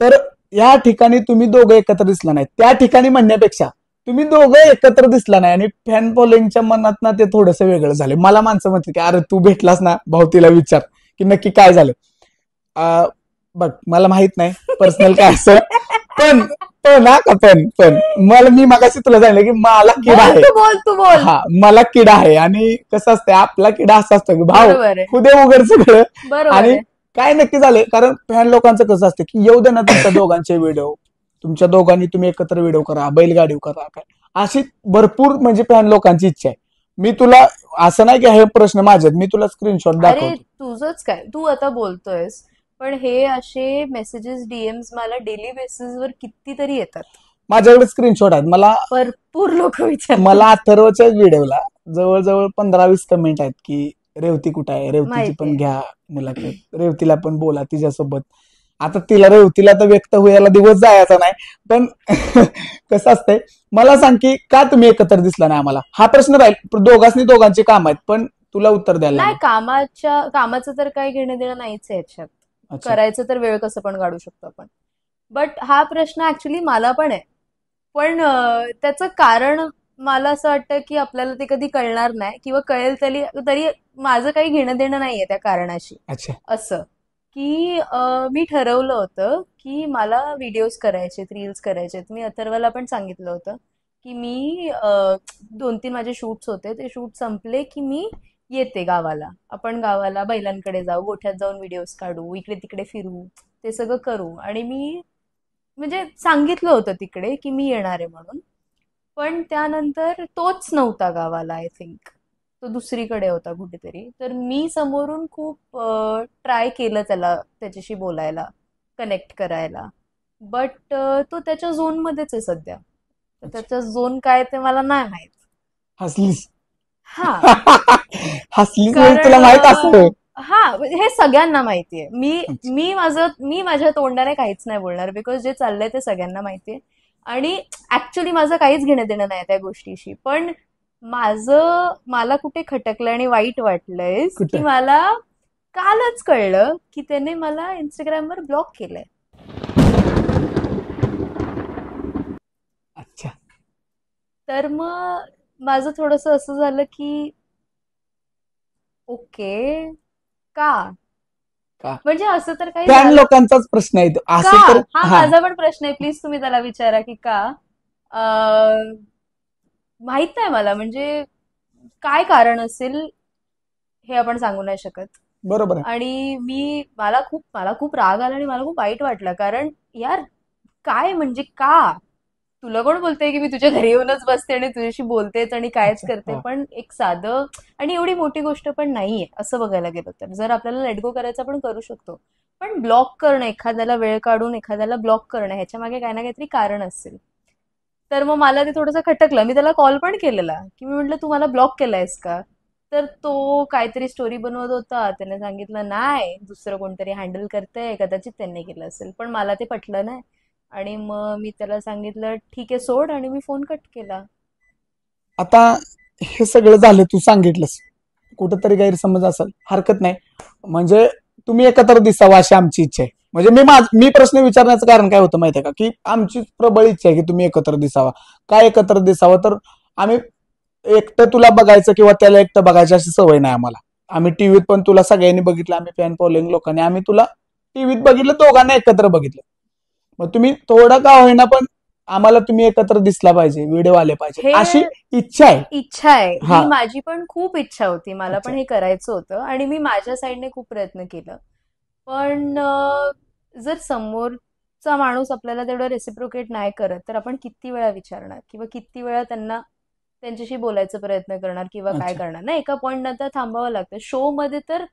तर या ठिकाणी तुम्ही दोघं एकत्र दिसला नाही. त्या ठिकाणी म्हणण्यापेक्षा तुम्ही दोघं एकत्र दिसला नाही आणि फॅन फॉलोइंगच्या मनात ना ते थोडंसं वेगळं झालं. मला माणसं म्हणते की अरे तू भेटलास ना भाऊ, तिला विचार की नक्की काय झालं. बघ मला माहित नाही पर्सनल काय असं, पण मला मी मगाशी तुला सांगितलं की मला किडा आहे. तू बोल. हा, मला किडा आहे. आणि कसं असतं आपला किडा असा असतो की भाऊ उद्या उघड सगळं. आणि काय नक्की झालंय, कारण फॅन लोकांचं कसं असतं की येऊ दे ना तुमच्या दोघांचे व्हिडिओ, तुमच्या दोघांनी तुम्ही एकत्र व्हिडिओ करा, बैलगाडी करा, काय अशी भरपूर म्हणजे फॅन लोकांची इच्छा आहे. मी तुला असं नाही की हे प्रश्न माझ्यात, मी तुला स्क्रीनशॉट दाखवतो. तुझंच काय, तू आता बोलतोयस, पण हे असे मेसेजेस, डीएम्स मला डेली बेसिसवर कितीतरी येतात. माझ्याकडे स्क्रीनशॉट आहेत. मला भरपूर लोक विचारतात. मला अथर्वच्याच व्हिडिओला जवळजवळ 15-20 कमेंट आहेत की रेवती कुठं आहे, रेवतीची पण घ्या मुलाखत, रेवतीला पण बोला तिच्यासोबत. आता रेवतीला तर व्यक्त व्हायला दिवस जायचा नाही, पण कसं असतंय मला सांग की का तुम्ही एकत्र दिसला नाही आम्हाला. हा प्रश्न राहील. दोघांची काम आहेत, पण तुला उत्तर द्यायला नाही. कामाचं तर काही घेणं देणं नाहीच आहे याच्यात. करायचं तर वेळ कसं पण काढू शकतो आपण. बट हा प्रश्न ऍक्च्युली मला पण आहे, पण त्याचं कारण मला असं वाटतं की आपल्याला ते कधी कळणार नाही, किंवा कळेल तरी माझं काही घेणं देणं नाहीये त्या कारणाशी. असं की मी ठरवलं होतं की मला व्हिडिओज करायचे, रील्स करायचे. मी अथर्वला पण सांगितलं होतं की मी 2-3 माझे शूट्स होते, ते शूट संपले की मी येते गावाला, आपण गावाला बैलांकडे जाऊ, गोठ्यात जाऊन व्हिडिओज काढू, इकडे तिकडे फिरू, ते सगळं करू. आणि मी म्हणजे सांगितलं होतं तिकडे की मी येणार आहे म्हणून. पण त्यानंतर तोच नव्हता गावाला. आय थिंक तो दुसरीकडे होता कुठेतरी. तर मी समोरून खूप ट्राय केलं त्याच्याशी बोलायला, कनेक्ट करायला, बट तो त्याच्या झोनमध्येच आहे सध्या. त्याचा झोन काय ते मला नाही माहित. हसलीस? हा. हसलीस म्हणजे तुला माहित असतं? हा, हे सगळ्यांना माहितीये. मी माझ्या तोंडाने काहीच नाही बोलणार, बिकॉज जे चाललंय ते सगळ्यांना माहितीये. आणि ऍक्च्युली माझं काहीच घेणं देणं नाही त्या गोष्टीशी. पण मला कुठे खटकलं आणि वाईट वाटलंय की मला कालच कळलं की त्याने मला इंस्टाग्रामवर ब्लॉक केलंय. अच्छा. तर मग माझं थोडस असं झालं की ओके, का म्हणजे असं तर काही लोकांचाच प्रश्न आहे असं तर. हा माझा पण प्रश्न आहे. प्लीज तुम्ही त्याला विचारा की का. माहित नाही मला, म्हणजे काय कारण असेल हे आपण सांगू नाही शकत. बरोबर. आणि मला खूप राग आला आणि मला खूप वाईट वाटलं, कारण यार काय म्हणजे का. तुला कोण बोलतंय की मी तुझ्या घरी येऊनच बसते आणि तुझ्याशी बोलतेच आणि कायच करते. पण एक साधं आणि एवढी मोठी गोष्ट पण नाहीये असं बघायला गेलं तर. जर आपल्याला लेट गो करायचं आपण करू शकतो, पण ब्लॉक करणं, एखाद्याला वेळ काढून एखाद्याला ब्लॉक करणं, ह्याच्या मागे काही ना काहीतरी कारण असेल. तर मग मला ते थोडंसं खटकलं. मी त्याला कॉल पण केलेला की मी म्हटलं तू मला ब्लॉक केलायस का. तर तो काहीतरी स्टोरी बनवत होता. त्याने सांगितलं नाही, दुसरं कोणतरी हँडल करतंय, कदाचित त्यांनी केलं असेल. पण मला ते पटलं नाही आणि मग मी त्याला सांगितलं ठीक आहे सोड, आणि मी फोन कट केला. आता हे सगळं झालं, तू सांगितलंस, कुठंतरी गैरसमज असेल, हरकत नाही. म्हणजे तुम्ही एकत्र दिसावं अशी आमची इच्छा आहे. म्हणजे मी प्रश्न विचारण्याचं कारण काय होतं माहितीये का, की आमची प्रबळ इच्छा आहे की तुम्ही एकत्र दिसावा. काय एकत्र दिसावं तर आम्ही एकटं तुला बघायचं किंवा त्याला एकटं बघायची अशी सवय नाही आम्हाला. आम्ही टीव्हीत पण तुला सगळ्यांनी बघितलं, आम्ही फॅन फॉलोइंग लोकांनी आम्ही तुला टीव्हीत बघितलं, दोघांना एकत्र बघितलं. मग तुम्ही थोडं का होईना पण आम्हाला तुम्ही एकत्र दिसला पाहिजे, व्हिडिओ आले पाहिजे अशी इच्छा आहे. माझी पण खूप इच्छा होती, मला पण हे करायचं होतं आणि मी माझ्या साईडने खूप प्रयत्न केलं. पण जर समोरचा माणूस आपल्याला तेवढं रेसिप्रोकेट नाही करत तर आपण किती वेळा विचारणार किंवा किती वेळा त्यांच्याशी बोलायचा प्रयत्न करणार किंवा काय करणार ना. एका पॉइंट नंतर थांबावं लागतं. शो मध्ये तर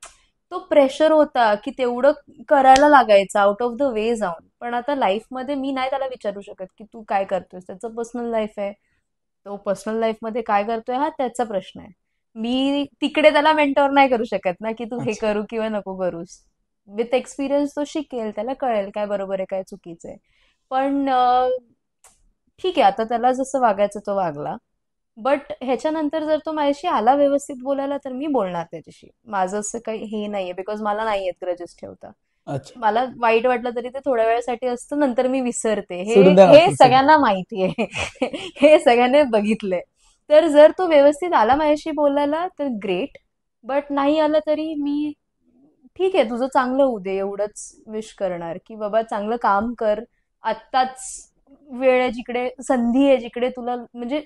तो प्रेशर होता की तेवढं करायला लागायचं आउट ऑफ द वे जाऊन. पण आता लाईफमध्ये मी नाही त्याला विचारू शकत की तू काय करतोयस, त्याचं पर्सनल लाईफ आहे, तो पर्सनल लाईफ मध्ये काय करतोय हा त्याचा प्रश्न आहे. मी तिकडे त्याला मेंटॉर नाही करू शकत ना की तू हे करू किंवा नको करूस. विथ एक्सपिरियन्स तो शिकेल, त्याला कळेल काय बरोबर आहे काय चुकीचं आहे. पण ठीक आहे, आता त्याला जसं वागायचं तो वागला. बट ह्याच्यानंतर जर तो माझ्याशी आला व्यवस्थित बोलायला तर मी बोलणार त्याच्याशी. माझं असं काही हे नाहीये, बिकॉज मला नाहीयेत ग्रजेस ठेवता. मला वाईट वाटलं तरी ते थोड्या वेळासाठी असतं, नंतर मी विसरते. हे सगळ्यांना माहिती आहे. हे सगळ्यांनी बघितलंय. तर जर तो व्यवस्थित आला माझ्याशी बोलायला तर ग्रेट, बट नाही आला तरी मी ठीक आहे तुझं चांगलं होऊ दे एवढंच विश करणार की बाबा चांगलं काम कर. आत्ताच वेळ आहे, जिकडे संधी आहे, जिकडे तुला म्हणजे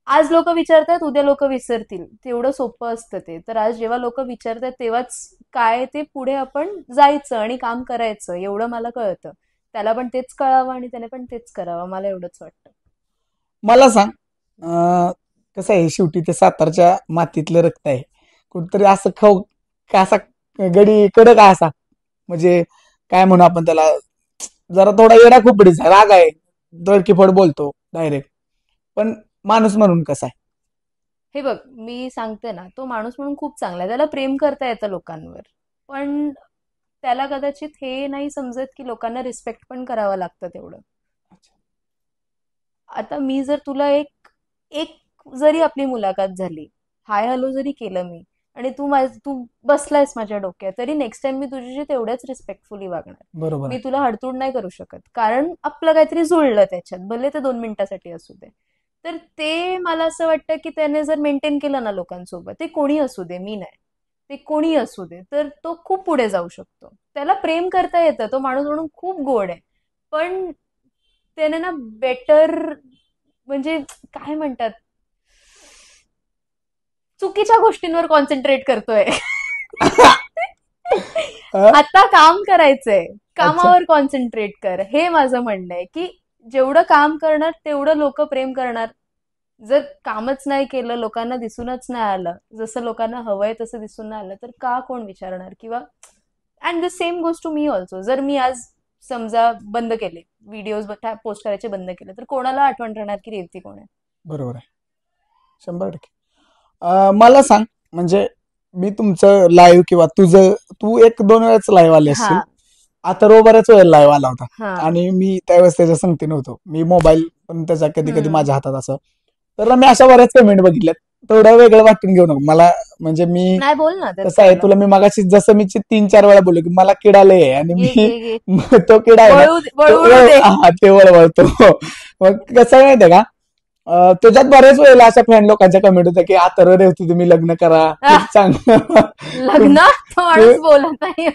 आज लोक विचारतात उद्या लोक विसरतील, तेवढं सोपं असतं ते. तर आज जेव्हा लोक विचारतात तेव्हाच काय ते पुढे आपण जायचं आणि काम करायचं, एवढं मला कळतं. त्याला पण तेच कळावं आणि त्याने पण तेच करावं, मला एवढंच वाटतं. मला सांग, कसं आहे शेवटी ते सातारच्या मातीतलं रक्त आहे, कुठतरी असं खाऊ का असा गडी कडक आहे असा, म्हणजे काय म्हणू आपण त्याला, जरा थोडा येडा खोपडीचा राग आहे, दडकीफड बोलतो डायरेक्ट, पण माणूस म्हणून कसा आहे? हे बघ मी सांगते ना, तो माणूस म्हणून खूप चांगला आहे, त्याला प्रेम करता येतं लोकांवर. पण त्याला कदाचित हे नाही समजत की लोकांना रिस्पेक्ट पण करावं लागतं तेवढं. आता मी जर तुला एक एक जरी आपली मुलाखत झाली, हाय हॅलो जरी केलं मी, आणि तू बसलायस माझ्या डोक्यात, तरी नेक्स्ट टाइम मी तुझ्याशी तेवढ्याच रिस्पेक्टफुली वागणार. बरोबर मी तुला हडतूड नाही करू शकत, कारण आपलं काहीतरी जुळलं त्याच्यात, भले ते 2 मिनिटासाठी असू दे. तर ते मला असं वाटतं की त्याने जर मेंटेन केलं ना लोकांसोबत, ते कोणी असू दे, मी नाही, ते कोणी असू दे, तर तो खूप पुढे जाऊ शकतो. त्याला प्रेम करता येतं, तो माणूस म्हणून खूप गोड आहे. पण त्याने ना बेटर म्हणजे काय म्हणतात, चुकीच्या गोष्टींवर कॉन्सन्ट्रेट करतोय. आता काम करायचंय, कामावर कॉन्सन्ट्रेट कर, हे माझं म्हणणं आहे. की जेवढं काम करणार तेवढं लोक प्रेम करणार. जर कामच नाही केलं, लोकांना दिसूनच नाही आलं, जसं लोकांना हवंय तसं दिसून नाही आलं, तर का कोण विचारणार? किंवा and the same goes to me also. जर मी आज समजा बंद केले, व्हिडिओज पोस्ट करायचे बंद केले, तर कोणाला आठवण राहणार की रेवती कोण आहे? बरोबर आहे, 100%. मला सांग, म्हणजे मी तुमचं लाईव्ह किंवा तू 1-2 वेळाच लाईव्ह आले असतील, आता बऱ्याच वेळेला लाईव्ह आला होता, आणि मी त्यावेळेस त्याच्या संगती नव्हतो, मी मोबाईल पण त्याचा कधी कधी माझ्या हातात असं. तर मी अशा बऱ्याच कमेंट बघितल्यात, थोडं वेगळं वाटून घेऊ नको मला, म्हणजे मी कसं आहे, तुला मी मगाशी जसं मी 3-4 वेळा बोललो की मला किडा लय आहे, आणि मी तो किडा आहे ते वळवळतो. मग कसं माहितीये का, त्याच्यात बऱ्याच वेळेला अशा फॅन लोकांच्या कमेंट होत्या की आता रेवती तुम्ही लग्न करा, लग्न बोलत नाही,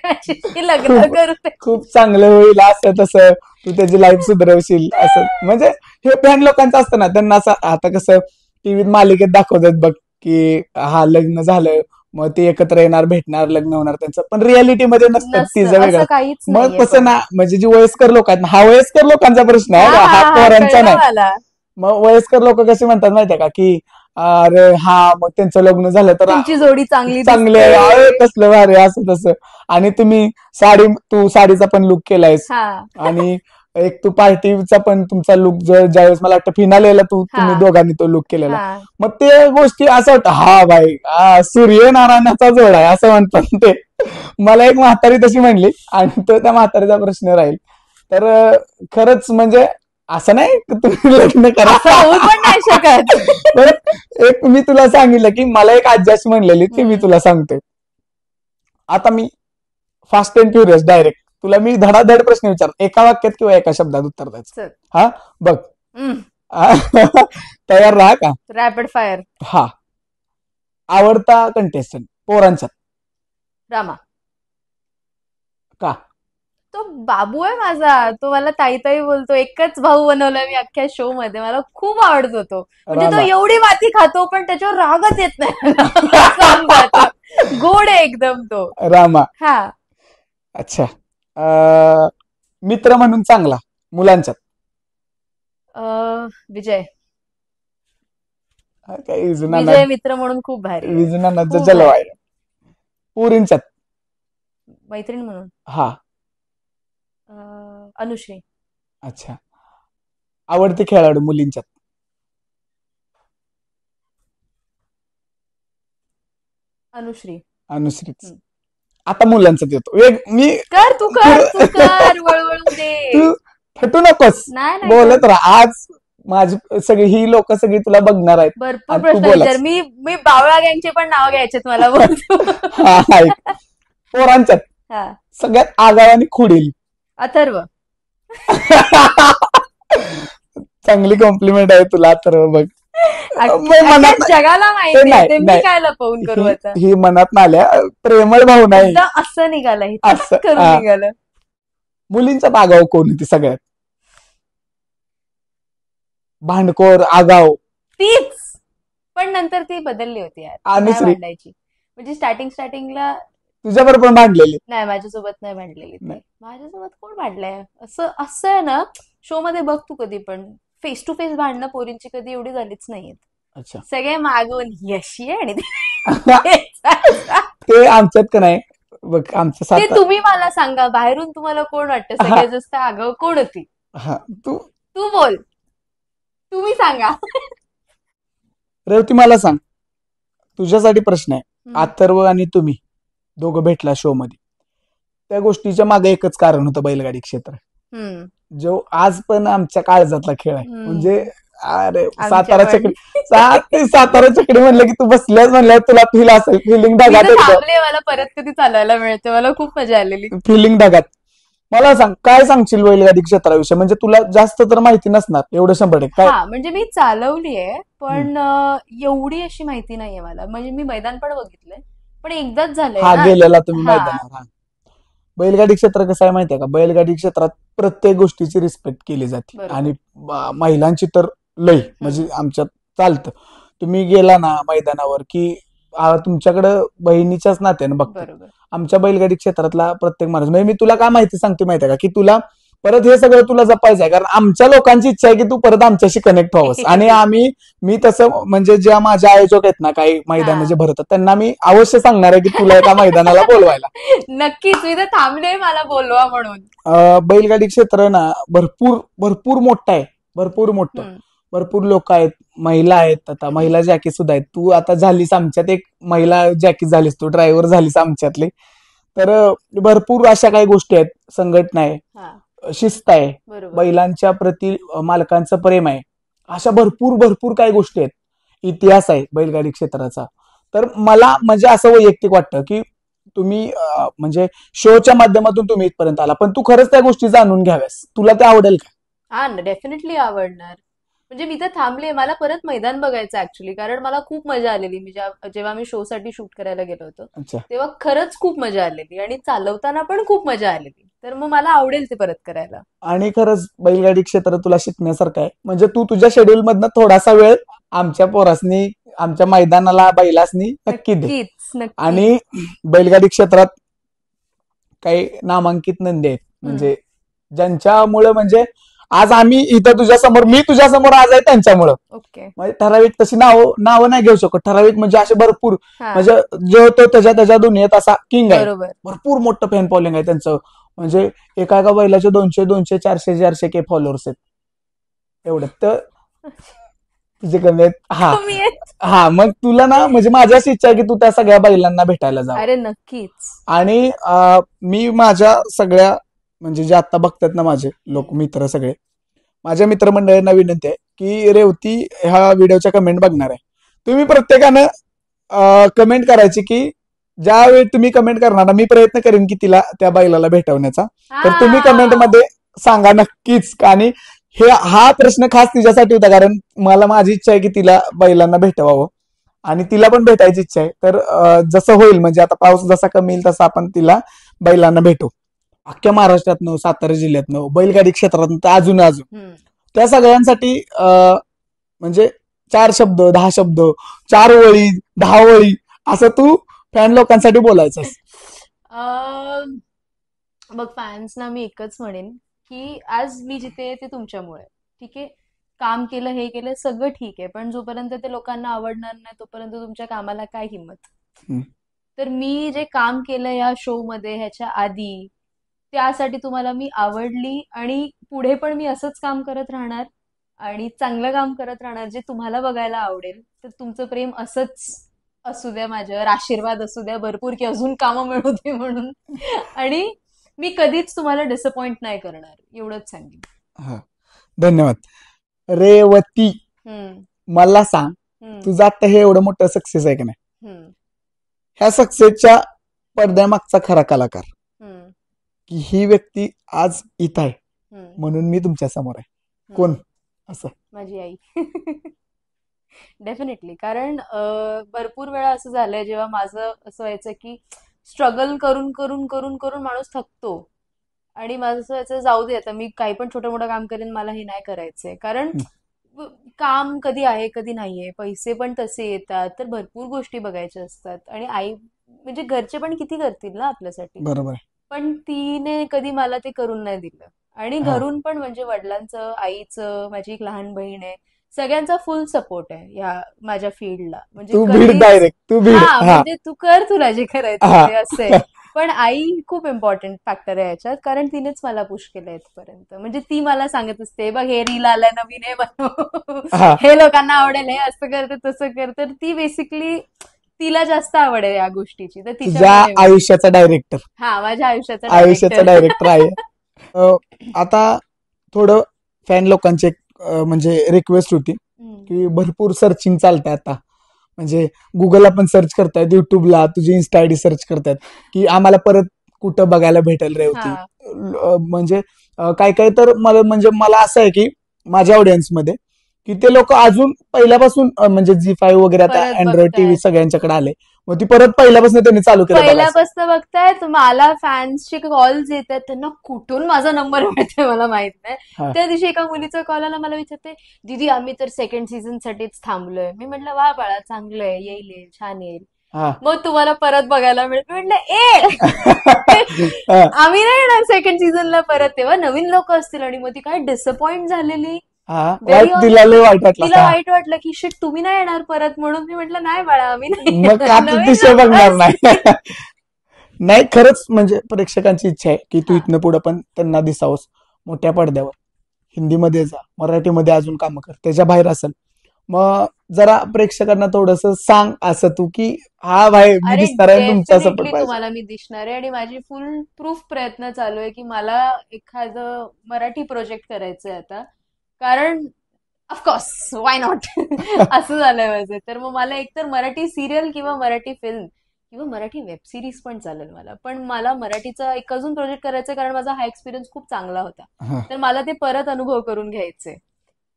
लग्न करू, खूप चांगलं होईल, असं तसं तू त्याची लाईफ सुधारवशील, असं. म्हणजे हे फॅन लोकांचं असतं ना, त्यांना असं, आता कसं टीव्हीत मालिकेत दाखवतात बघ की हा लग्न झालं मग ते एकत्र येणार, भेटणार, लग्न होणार त्यांचं, पण रियालिटीमध्ये नसतं, तिचं वेगळं. मग कसं ना, म्हणजे जी वयस्कर लोक आहेत, हा वयस्कर लोकांचा प्रश्न आहे, हा पोरांचा नाही. मग वयस्कर लोक कसे म्हणतात माहितीये का की अरे हा मग त्यांचं लग्न झालं तर तुमची जोडी चांगली आहे, कसलं भारी, असं तसं. आणि तू साडीचा पण लुक केलायस, आणि एक तू पार्टीचा पण तुमचा लुक, ज्यावेळेस मला वाटतं फिनालेला तुम्ही दोघांनी तो लुक केलेला, मग ते गोष्टी असं वाटतं हा भाई सूर्यनारायणाचा जोड आहे असं म्हणतात ते. मला एक म्हातारी तशी म्हणली, आणि तो त्या म्हातारीचा प्रश्न राहील. तर खरंच म्हणजे असं नाही तुम्ही लग्न करा, होऊ पण नाही शकत. एक मी तुला सांगितलं की मला एक आजी अशी म्हणलेली, ती मी तुला सांगते. आता मी फास्ट अँड फ्युरियस डायरेक्ट तुला मी धडाधड प्रश्न विचार, एका वाक्यात किंवा एका शब्दात उत्तर द्यायचं. हा बघ, तयार राहा का? Rapid fire. हा. आवडता कंटेस्टंट पोरांच्यात? रामा. का? तो बाबू आहे माझा. तो मला ताई ताई बोलतो. एकच भाऊ बनवला मी अख्ख्या शो मध्ये. मला खूप आवडतो तो. म्हणजे तो रामा. एवढी माती खातो पण त्याच्यावर रागच येत नाही. असं आमचं आता. गोड आहे एकदम तो. रामा. हा. अच्छा. मित्र म्हणून चांगला मुलांच्यात? विजय. काही विजय मित्र म्हणून खूप भारी आहे. विजुनांना खूप जलवा भारी. आहे. पुरींच्यात? मैत्रीण म्हणून हा. अनुश्री. अच्छा. आवडती खेळाडू मुलींच्यात? अनुश्री. अनुश्रीच. हम्म. आता मुलांचाच येतो. मी कर तू वळवळू दे. तू फटू नकोस, नाही नाही बोलत कर. राहा. आज माझी ही लोक सगळी तुला बघणार आहेत. भरपूर आणि तू प्रश्न बोलायचं. विचार. मी बावळा गँगचे पण नाव घ्यायचेत मला बोलतो. हा, ऐक. पोरांच्यात हा. सगळ्यात आगाव आणि खुडील? अथर्व. चांगली कॉम्प्लिमेंट आहे तुला तर बघ. अख्ख्या जगाला माहिती नाही, आहे ते. मी नाही. काय लपवून करू आता. ही मनात आल्या. प्रेमळ भाऊ नाही एकदा असं निघालं. हे असं, करून हा. निघालं. मुलींचा आगाव कोण होती सगळ्यात? भांडखोर आगाव? तीच. पण नंतर ती बदलली होती यार. नाही अनुश्री? भांडायची. म्हणजे स्टार्टिंगला तुझ्या बरोबर भांडलेली? नाही, माझ्यासोबत नाही भांडलेली ती. नाही. माझ्यासोबत कोण भांडलंय? असं आहे ना, शो मध्ये बघ तू कधी पण फेस टू फेस भांडणं पोरींची कधी एवढी झालीच नाहीत. अच्छा. सगळे मागून यशी आहे आणि ते आमच्यात का नाही बघ. आमच्या ते तुम्ही मला सांगा, बाहेरून तुम्हाला कोण वाटतं सगळ्यात जास्त आगाऊ कोण होती? हा, तू बोल. तुम्ही सांगा. रेवती मला सांग, तुझ्यासाठी प्रश्न आहे. अथर्व आणि तुम्ही दोघं भेटला शो मध्ये, त्या गोष्टीच्या मागे एकच कारण होतं, बैलगाडी क्षेत्र. जो आज पण आमच्या काळजातला खेळ आहे. म्हणजे अरे सातारा चकडी, सातारा चकडी म्हणलं की तू बसल्यास म्हणल्या तुला फील असेल. फिलिंग ढगात. मला परत कधी चालायला मिळते. मला खूप मजा आलेली. फिलिंग ढगात. मला सांग, काय सांगशील बैलगाडी क्षेत्राविषयी? म्हणजे तुला जास्त तर माहिती नसणार एवढं 100%. काय? हा, म्हणजे मी चालवली आहे पण एवढी अशी माहिती नाहीये मला. म्हणजे मी मैदान पण बघितलंय पण एकदाच झालंय. हा, गेलेला तुम्ही हा. मैदानावर. बैलगाडी क्षेत्र कसं आहे माहितीये का? बैलगाडी क्षेत्रात प्रत्येक गोष्टीची रिस्पेक्ट केली जाते. बरोबर. आणि महिलांची तर लई, म्हणजे आमच्यात चालतं. तुम्ही गेला ना मैदानावर की तुमच्याकडं बहिणीच्याच नात्यानं बघतो. बरोबर. आमच्या बैलगाडी क्षेत्रातला प्रत्येक माणूस, म्हणजे मी तुला काय माहिती सांगते माहितीये का, की तुला परत हे सगळं तुला जपायचं आहे. कारण आमच्या लोकांची इच्छा आहे की तू परत आमच्याशी कनेक्ट व्हावंस. आणि मी तसं म्हणजे ज्या माझ्या आयोजक आहेत ना, काही मैदान जे भरतात, त्यांना मी अवश्य सांगणार आहे की तुला एका मैदानाला बोलवायला. नक्कीच. मी तर थांबले मला बोलवा म्हणून. बैलगाडी क्षेत्र ना भरपूर मोठं आहे. भरपूर मोठं. भरपूर लोक आहेत, महिला आहेत. आता महिला जॅकी सुद्धा आहेत. तू आता झालीस आमच्यात एक महिला जॅकी झालीस, तू ड्रायव्हर झालीस आमच्यातली. तर भरपूर अशा काही गोष्टी आहेत. संघटना आहे, शिस्त आहे, बैलांच्या प्रती मालकांचं प्रेम आहे. अशा भरपूर काही गोष्टी आहेत. इतिहास आहे बैलगाडी क्षेत्राचा. तर मला म्हणजे असं वैयक्तिक वाटतं की तुम्ही म्हणजे शोच्या माध्यमातून तुम्ही इथपर्यंत आला, पण तू खरंच त्या गोष्टी जाणून घ्याव्यास. तुला ते आवडेल का? हा, डेफिनेटली आवडणार. म्हणजे मी तर थांबले. मला परत मैदान बघायचं ऍक्च्युली, कारण मला खूप मजा आलेली. मी जेव्हा मी शो साठी शूट करायला गेलो होतो तेव्हा खरंच खूप मजा आलेली आणि चालवताना पण खूप मजा आलेली. तर मग मला आवडेल ते परत करायला. आणि खरंच बैलगाडी क्षेत्र तुला शिकण्यासारखं आहे. म्हणजे तू तुझ्या शेड्यूल मधनं थोडासा वेळ आमच्या पोरासनी, आमच्या मैदानाला, बैलासनी नक्की दे. आणि बैलगाडी क्षेत्रात काही नामांकित नंदी आहेत, म्हणजे ज्यांच्यामुळे म्हणजे आज आम्ही इथं तुझ्यासमोर, मी तुझ्यासमोर आज आहे त्यांच्यामुळं. म्हणजे ठराविक तशी नावं नाही घेऊ शकत. ठराविक म्हणजे असे भरपूर, म्हणजे जो तो त्याच्या दुनियेत असा किंग आहे. भरपूर मोठं फॅन फॉलोइंग आहे त्यांचं. म्हणजे एका बैलाचे 200 400 के फॉलोअर्स आहेत. एवढं तर तुझे कमी आहेत. हा, मग तुला ना म्हणजे माझी अशी इच्छा आहे की तू त्या सगळ्या बैलांना भेटायला जा. अरे नक्कीच. आणि मी माझ्या सगळ्या म्हणजे जे आता बघतात ना माझे लोक मित्र, सगळे माझ्या मित्रमंडळींना विनंती आहे की रेवती ह्या व्हिडिओच्या कमेंट बघणार आहे. तुम्ही प्रत्येकानं कमेंट करायची की ज्यावेळी तुम्ही कमेंट करणार ना, मी प्रयत्न करेन की तिला त्या बैलाला भेटवण्याचा. तर तुम्ही कमेंट मध्ये सांगा नक्कीच. आणि हा प्रश्न खास तिच्यासाठी होता, कारण मला माझी इच्छा आहे की तिला बैलांना भेटवावं आणि तिला पण भेटायची इच्छा आहे. तर जसं होईल म्हणजे आता पाऊस जसा कमी येईल तसा आपण तिला बैलांना भेटू. अख्ख्या महाराष्ट्रातनं, सातारा जिल्ह्यातनं, बैलगाडी क्षेत्रातनं अजून त्या सगळ्यांसाठी म्हणजे 4 शब्द, 10 शब्द, 4 वळी, 10 वळी असं तू फॅन लोकांसाठी बोलायचंस. बघ, फॅन्सना मी एकच म्हणेन की आज मी जिथे आहे ते तुमच्यामुळे. ठीक आहे, काम केलं, हे केलं, सगळं ठीक आहे, पण जोपर्यंत ते लोकांना आवडणार नाही तोपर्यंत तुमच्या कामाला काय किंमत. तर मी जे काम केलं या शो मध्ये ह्याच्या आधी, त्यासाठी तुम्हाला मी आवडली आणि पुढे पण मी असंच काम करत राहणार आणि चांगलं काम करत राहणार जे तुम्हाला बघायला आवडेल. तर तुमचं प्रेम असंच असू द्या, माझ्यावर आशीर्वाद असू द्या भरपूर, की अजून कामं मिळू दे म्हणून. आणि मी कधीच तुम्हाला डिसअपॉइंट नाही करणार, एवढंच सांगेन. धन्यवाद. रेवती, मला सांग, तुझं आता हे एवढं मोठं सक्सेस आहे की नाही, ह्या सक्सेसच्या पडद्यामागचा खरा कलाकार, की ही व्यक्ती आज इथं आहे म्हणून मी तुमच्या समोर आहे, कोण? असं माझी आई. डेफिनेटली. कारण भरपूर वेळा असं झालंय जेव्हा माझं असं व्हायचं की स्ट्रगल करून करून करून करून माणूस थकतो आणि माझं असं व्हायचं जाऊ दे आता, मी काही पण छोटं मोठं काम करेन, मला हे नाही करायचंय. कारण काम कधी आहे कधी नाहीये, पैसे पण तसे येतात, तर भरपूर गोष्टी बघायच्या असतात. आणि आई म्हणजे घरचे पण किती करतील ना आपल्यासाठी. बरोबर. पण तिने कधी मला ते करून नाही दिलं. आणि घरून पण म्हणजे वडिलांचं, आईचं, माझी एक लहान बहीण आहे, सगळ्यांचा फुल सपोर्ट आहे या माझ्या फील्डला. म्हणजे म्हणजे तू कर, तुला जे करायचं ते असं आहे. पण आई खूप इम्पॉर्टंट फॅक्टर आहे याच्यात, कारण तिनेच मला पुश केलं इथपर्यंत. म्हणजे ती मला सांगत असते, बघ हे रील आलाय नवीन, हे बनव, हे लोकांना आवडेल, हे असं कर, तसं कर. तर ती बेसिकली, तिला जास्त आवड आहे या गोष्टीची. तर तिच्या आयुष्याचा डायरेक्टर. माझ्या आयुष्याचा डायरेक्टर आहे. आता थोडं फॅन लोकांचे म्हणजे रिक्वेस्ट होती की भरपूर सर्चिंग चालतंय आता, म्हणजे गुगलला पण सर्च करतायत, युट्यूबला तुझी इन्स्टा आयडी सर्च करतायत की आम्हाला परत कुठं बघायला भेटेल रेवती. म्हणजे काय काय तर मला असं आहे की माझ्या ऑडियन्समध्ये की ते लोक अजून पहिल्यापासून म्हणजे Zee5 वगैरे आता अँड्रॉइड टीव्ही सगळ्यांच्याकडे आले, मग ती परत पहिल्यापासून त्यांनी चालू केलं. पहिल्यापासून बघतायत. मला फॅन्सचे कॉल्स येतात, त्यांना कुठून माझा नंबर मिळतोय मला माहित नाही. त्या दिवशी एका मुलीचा कॉल आला, मला विचारते, दीदी आम्ही तर सेकंड सीझन साठीच थांबलोय. मी म्हटलं वा बाळा, चांगलंय, येईल, छान येईल, मग तुम्हाला परत बघायला मिळेल. म्हटलं आम्ही नाही येणार सेकंड सीझनला परत, तेव्हा नवीन लोक असतील. आणि मग ती काय डिसअपॉइंट झालेली, तिला वाईट वाटलं की शिट तुम्ही नाही येणार परत म्हणून. मी म्हटलं नाही बाळा, आम्ही नाही बघणार नाही. खरंच म्हणजे प्रेक्षकांची इच्छा आहे की तू इथनं पुढे पण त्यांना दिसावंस मोठ्या पडद्यावर. हिंदीमध्ये जा, मराठीमध्ये अजून काम कर, त्याच्या बाहेर असेल. मग जरा प्रेक्षकांना थोडस सांग असं तू की हा भाई मी दिसणार आहे, तुमचा सपोर्ट तुम्हाला मी दिसणार आहे. आणि माझी फुल प्रूफ प्रयत्न चालू आहे की मला एखादं मराठी प्रोजेक्ट करायचंय आता, कारण ऑफकोर्स वाय नॉट असं झालंय माझं. तर मग मला एकतर मराठी सिरियल किंवा मराठी फिल्म किंवा मराठी वेब सिरीज पण चालेल मला, पण मला मराठीचा एक अजून प्रोजेक्ट करायचा, कारण माझा हा एक्सपिरियन्स खूप चांगला होता. तर मला ते परत अनुभव करून घ्यायचे.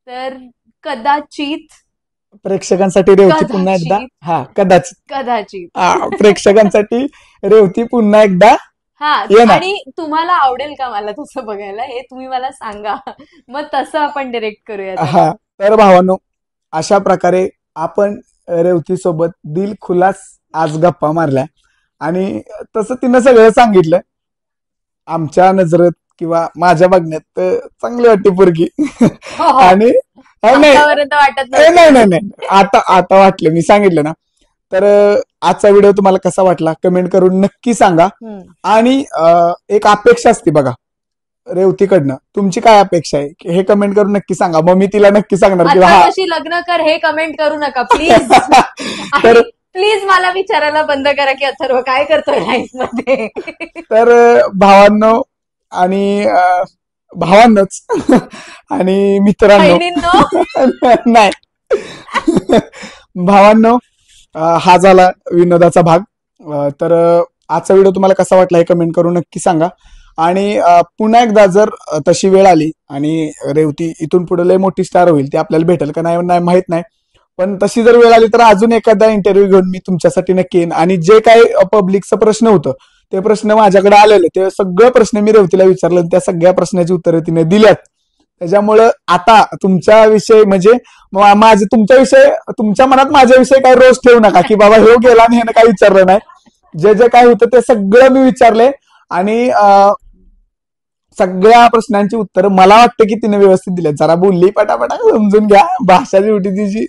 तर कदाचित प्रेक्षकांसाठी रेवती पुन्हा एकदा, कदाचित प्रेक्षकांसाठी रेवती पुन्हा एकदा. आणि तुम्हाला आवडेल का मला तसं बघायला, हे तुम्ही मला सांगा, मग तसं आपण डिरेक्ट करूया. तर भावांनो, अशा प्रकारे आपण रेवती सोबत दिल खुलास आज गप्पा मारल्या. आणि तसं तिनं सगळं सांगितलं. आमच्या नजरेत किंवा माझ्या बघण्यात चांगली वाटते पोरगी. आणि नाही आता वाटलं, मी सांगितलं ना. तर आजचा व्हिडिओ तुम्हाला कसा वाटला कमेंट करून नक्की सांगा. आणि एक अपेक्षा असते बघा रेवतीकडनं, तुमची काय अपेक्षा आहे हे कमेंट करून नक्की सांगा. मग मी तिला नक्की सांगणार की कशी लग्न कर हे कमेंट करू नका प्लीज. तर प्लीज मला विचारायला बंद करा की अथर्व काय करतोय लाईफ मध्ये. तर भावांनोच आणि मित्रांनो नाही भावांनो, हा झाला विनोदाचा भाग. तर आजचा व्हिडिओ तुम्हाला कसा वाटला हे कमेंट करून नक्की सांगा. आणि पुन्हा एकदा जर तशी वेळ आली आणि रेवती इथून पुढे लय मोठी स्टार होईल, ती आपल्याला भेटेल का नाही माहित नाही, पण तशी जर वेळ आली तर अजून एखादा इंटरव्ह्यू घेऊन मी तुमच्यासाठी नक्की येईन. आणि जे काही पब्लिकचं प्रश्न होतं ते प्रश्न माझ्याकडे आलेले, ते सगळे प्रश्न मी रेवतीला विचारलं, त्या सगळ्या प्रश्नाची उत्तरं तिने दिल्यात. त्याच्यामुळं आता तुमच्याविषयी म्हणजे माझे तुमच्याविषयी, तुमच्या मनात माझ्याविषयी काही रोज ठेवू नका की बाबा हे गेला आणि ह्यानं काही विचारलं नाही. जे जे काय होतं ते सगळं मी विचारले आणि सगळ्या प्रश्नांची उत्तर मला वाटतं की तिने व्यवस्थित दिले. जरा बोलली पटापटा, समजून घ्या, भाषा जेवढी तिची,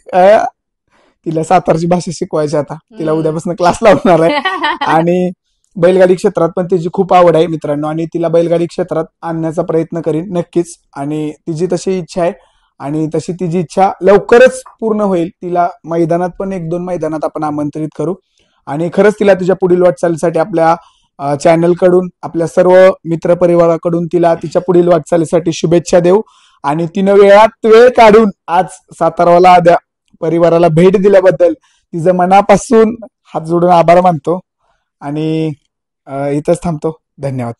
तिला सातारची भाषा शिकवायची, आता तिला उद्यापासून क्लास लावणार आहे. आणि बैलगाडी क्षेत्रात पण तिची खूप आवड आहे मित्रांनो, आणि तिला बैलगाडी क्षेत्रात आणण्याचा प्रयत्न करीन नक्कीच. आणि तिची तशी इच्छा आहे आणि तशी तिची इच्छा लवकरच पूर्ण होईल. तिला मैदानात पण 1-2 मैदानात आपण आमंत्रित करू. आणि खरंच तिला तिच्या पुढील वाटचालीसाठी आपल्या चॅनल कडून, आपल्या सर्व मित्रपरिवाराकडून तिला तिच्या पुढील वाटचालीसाठी शुभेच्छा देऊ. आणि तिनं वेळात वेळ काढून आज साताराला परिवाराला भेट दिल्याबद्दल तिचं मनापासून हात जोडून आभार मानतो आणि इथंच थांबतो. धन्यवाद.